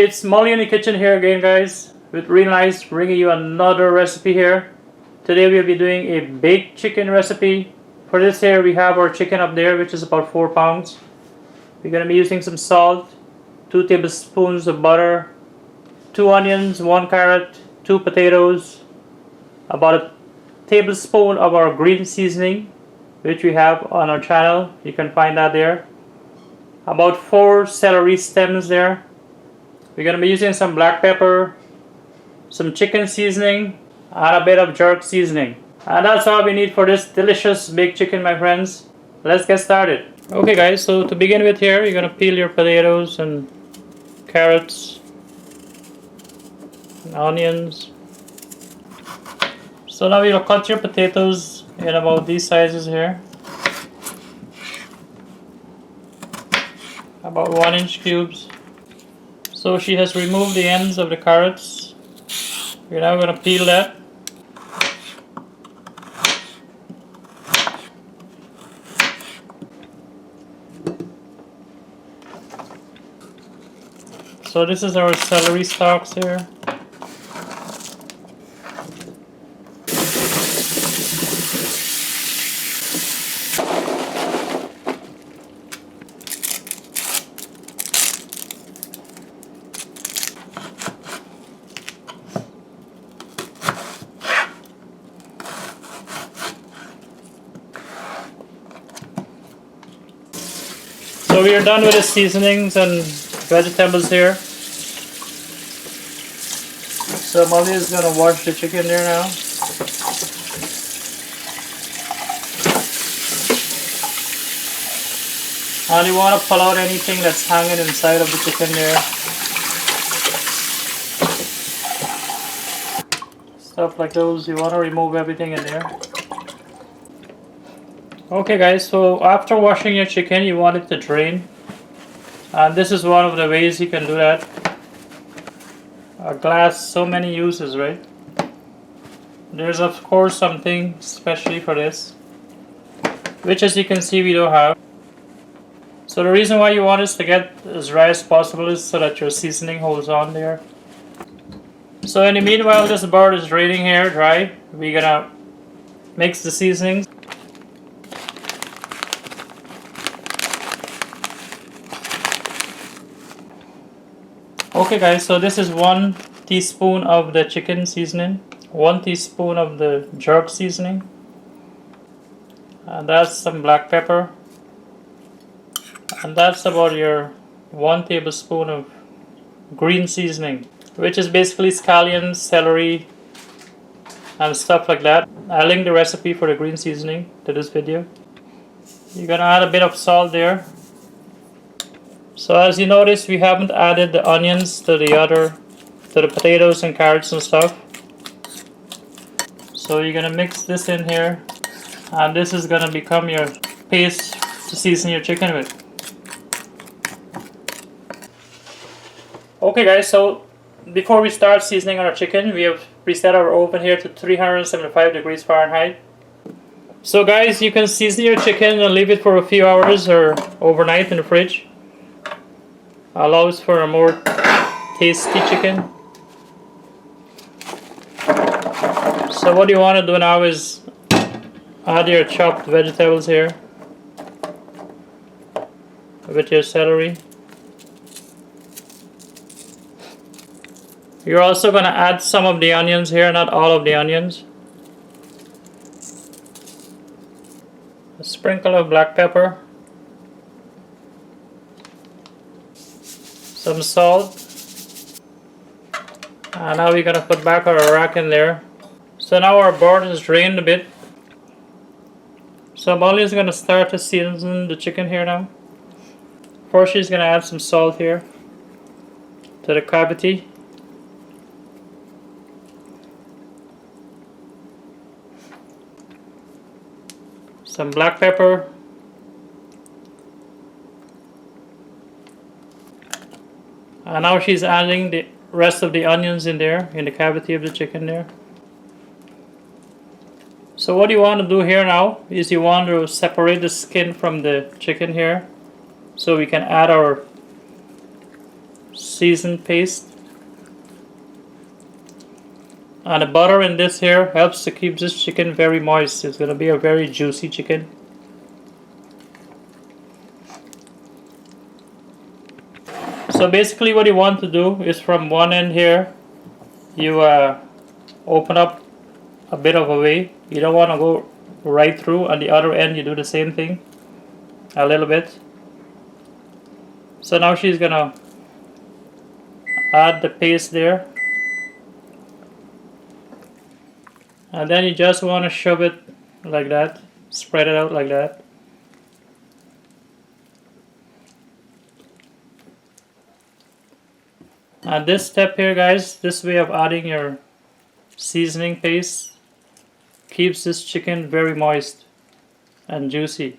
Hey, it's Molly in the kitchen here again, guys, with Real Nice, bringing you another recipe here. Today we'll be doing a baked chicken recipe. For this here, we have our chicken up there, which is about 4 pounds. We're going to be using some salt, 2 tablespoons of butter, 2 onions, 1 carrot, 2 potatoes, about a tablespoon of our green seasoning, which we have on our channel. You can find that there. About 4 celery stems there. We're going to be using some black pepper, some chicken seasoning, and a bit of jerk seasoning. And that's all we need for this delicious baked chicken, my friends. Let's get started. Okay guys, so to begin with here, you're going to peel your potatoes and carrots and onions. So now you'll cut your potatoes in about these sizes here. About 1-inch cubes. So she has removed the ends of the carrots. We're now going to peel that. So this is our celery stalks here. So we are done with the seasonings and vegetables here. So Molly is going to wash the chicken there now. And you want to pull out anything that's hanging inside of the chicken there. Stuff like those, you want to remove everything in there. Okay guys, so after washing your chicken, you want it to drain. And this is one of the ways you can do that. A glass, so many uses, right? There's of course something especially for this, which as you can see we don't have. So the reason why you want this to get as dry as possible is so that your seasoning holds on there. So in the meanwhile this bird is draining here dry, we're gonna mix the seasonings. Okay guys, so this is 1 teaspoon of the chicken seasoning, 1 teaspoon of the jerk seasoning, and that's some black pepper, and that's about your 1 tablespoon of green seasoning, which is basically scallions, celery, and stuff like that. I'll link the recipe for the green seasoning to this video. You're gonna add a bit of salt there. So as you notice, we haven't added the onions to the potatoes and carrots and stuff. So you're gonna mix this in here, and this is gonna become your paste to season your chicken with. Okay guys, so before we start seasoning our chicken, we have preset our oven here to 375 degrees Fahrenheit. So guys, you can season your chicken and leave it for a few hours or overnight in the fridge. Allows for a more tasty chicken. So what you want to do now is add your chopped vegetables here with your celery. You're also going to add some of the onions here, not all of the onions. A sprinkle of black pepper. Some salt, and now we're going to put back our rack in there. So now our board is drained a bit. So Molly is going to start to season the chicken here now. First she's going to add some salt here to the cavity. Some black pepper. And now she's adding the rest of the onions in there, in the cavity of the chicken there. So what you want to do here now is you want to separate the skin from the chicken here, so we can add our seasoned paste. And the butter in this here helps to keep this chicken very moist. It's going to be a very juicy chicken. So basically what you want to do is from one end here, you open up a bit of a way. You don't want to go right through. On the other end you do the same thing a little bit. So now she's going to add the paste there. And then you just want to shove it like that, spread it out like that. And this step here, guys, this way of adding your seasoning paste keeps this chicken very moist and juicy.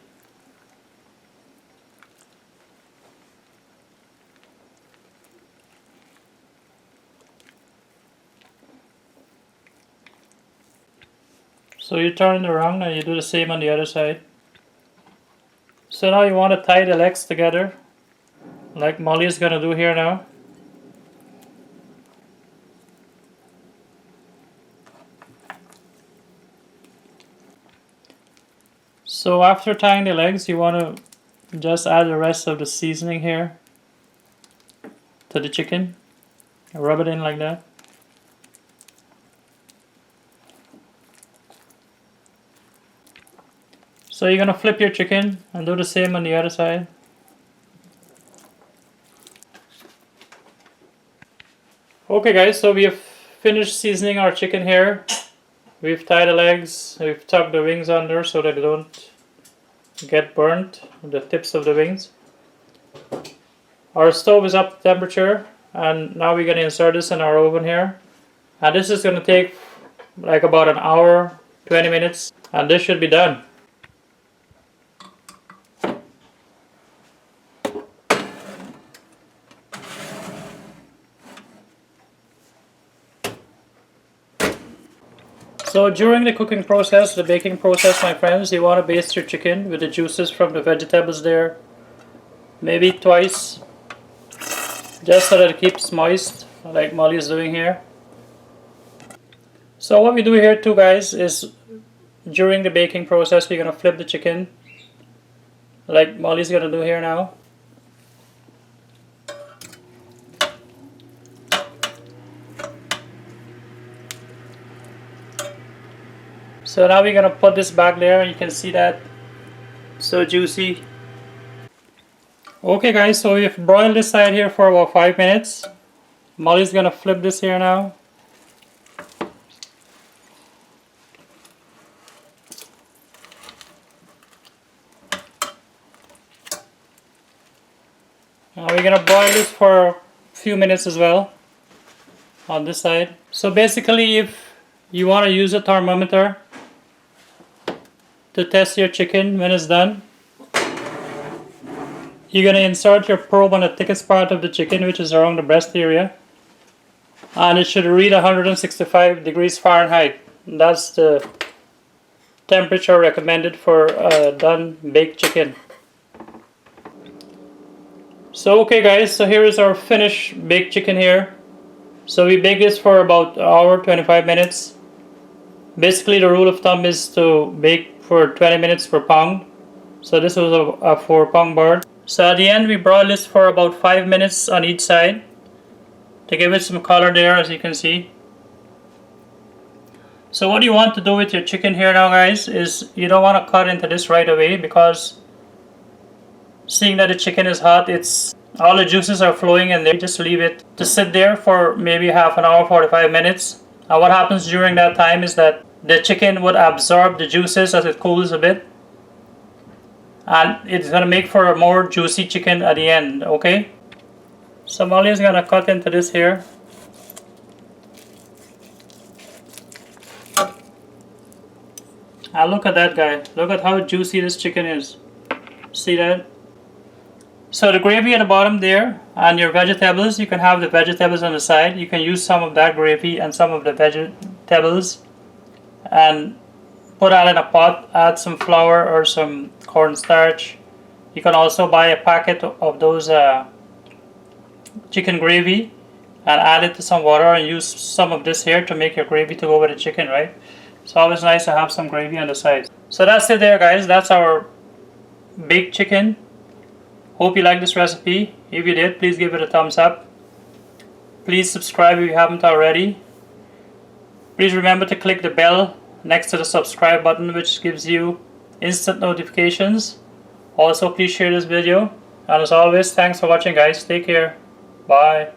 So you turn it around and you do the same on the other side. So now you want to tie the legs together like Molly is going to do here now. So after tying the legs, you want to just add the rest of the seasoning here to the chicken. Rub it in like that. So you're going to flip your chicken and do the same on the other side. Okay guys, so we have finished seasoning our chicken here. We've tied the legs, we've tucked the wings under so that they don't get burnt, the tips of the wings. Our stove is up to temperature and now we're going to insert this in our oven here. And this is going to take like about an hour, 20 minutes, and this should be done. So during the cooking process, the baking process, my friends, you want to baste your chicken with the juices from the vegetables there. Maybe twice, just so that it keeps moist, like Molly is doing here. So what we do here too, guys, is during the baking process, we're going to flip the chicken, like Molly's going to do here now. So now we're going to put this back there and you can see that so juicy. Okay guys, so we've broiled this side here for about 5 minutes. Molly's going to flip this here now. Now we're going to boil this for a few minutes as well on this side. So basically if you want to use a thermometer to test your chicken when it's done, you're going to insert your probe on the thickest part of the chicken, which is around the breast area, and it should read 165 degrees Fahrenheit. That's the temperature recommended for done baked chicken. So okay guys, so here is our finished baked chicken here. So we bake this for about an hour, 25 minutes. Basically the rule of thumb is to bake for 20 minutes per pound. So this was a 4-pound bird. So at the end we broil this for about 5 minutes on each side to give it some color there, as you can see. So what you want to do with your chicken here now, guys, is you don't want to cut into this right away, because seeing that the chicken is hot, it's all the juices are flowing in there. Just leave it to sit there for maybe half an hour, 45 minutes. And what happens during that time is that the chicken would absorb the juices as it cools a bit, and it's going to make for a more juicy chicken at the end. Okay, so Molly is going to cut into this here. And look at that, guy. Look at how juicy this chicken is. See that? So the gravy at the bottom there, and your vegetables, you can have the vegetables on the side. You can use some of that gravy and some of the vegetables and put that in a pot. Add some flour or some cornstarch. You can also buy a packet of those chicken gravy and add it to some water and use some of this here to make your gravy to go with the chicken, right? It's always nice to have some gravy on the side. So that's it there, guys. That's our baked chicken. Hope you like this recipe. If you did, please give it a thumbs up. Please subscribe if you haven't already. Please remember to click the bell next to the subscribe button, which gives you instant notifications. Also, please share this video. And as always, thanks for watching, guys. Take care. Bye.